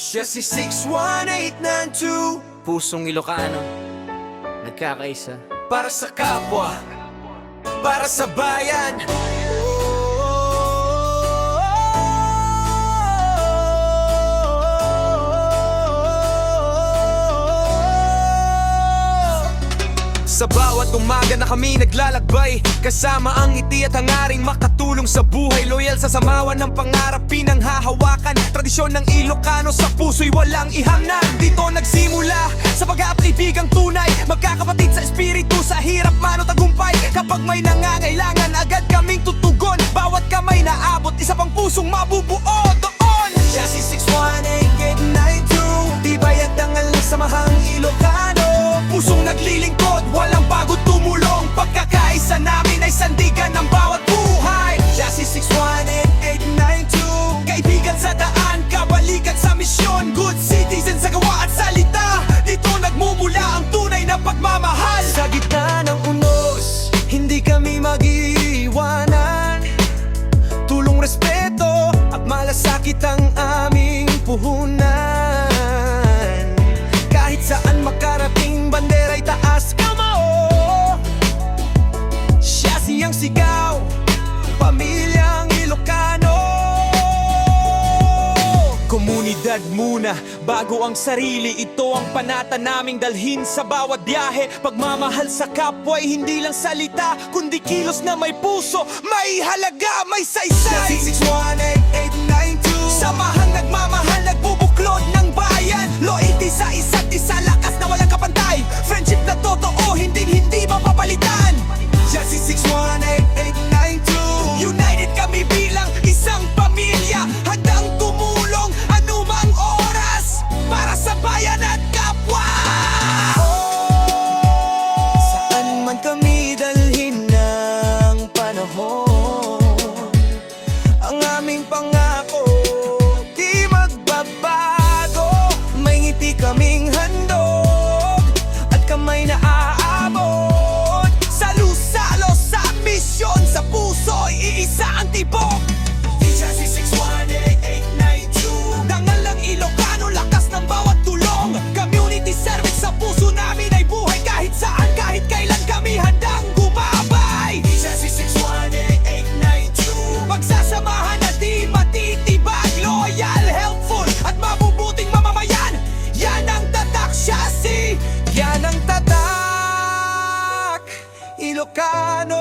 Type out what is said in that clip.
Siya si 61892, Pusong Ilocano, nagkakaisa. para sa kapwa, para sa bayan. Sa bawat umaga na kami naglalakbay, kasama ang ngiti at hangaring makatulong sa buhay. Loyal sa samawan ng pangarap, pinanghahawakan. Tradisyon ng Ilocano sa puso'y walang ihamnan. Dito nagsimula sa pag-aapkaibigang tunay, magkakapatid sa espiritu, sa hirap man o tagumpay. Kapag may nangangailangan, agad kaming tutugon. Bawat kamay na abot, isa pang pusong mabubuo doon. Siya si 61892, tibay at dangal ng samahang Ilocano. Pusong naglilingkod, walang pagod tumulong. Pagkakaisa namin ay sandigan ng bawat buhay. Siya si 61892, kaibigan sa daan, kabalikan sa misyon. Good citizen sa gawa at salita, dito nagmumula ang tunay na pagmamahal. Sa gitna ng unos, hindi kami mag-iiwanan. Tulong, respeto at malasakit ang aming puhunan. Kahit saan makarating, bandera'y taas kamao. Siya siyang sigaw, pamilyang Ilocano. Komunidad muna, bago ang sarili. Ito ang panata naming dalhin sa bawat biyahe. Pagmamahal sa kapwa'y hindi lang salita, kundi kilos na may puso, may halaga, may saysay. 61892, samahang nagmamahal, nagbubuklod ng bayan. Loyalty sa isa't isa, lakas na walang kapantay. Friendship na totoo, hindi mapapalitan. Siya si 61892, united kami bilang isang pamilya. Handang tumulong anumang oras para sa bayan at kapwa. Saan man kami dalhin ng panahon, ang aming pangako di magbabago. May ngiti kaming handog at kamay na aabot. Salo-salo sa misyon, sa puso'y iisa ang tibok. Siya si 61892, dangal ng Ilocano, lakas ng bawat tulong. Community service sa puso namin ay buhay. Kahit saan, kahit kailan kami handang gumabay. Siya si 61892, pagsasamahan na di matitibag. Loyal, helpful at mabubuting mamamayan. Yan ang tatak, siya si, yan ang tatak Ilocano.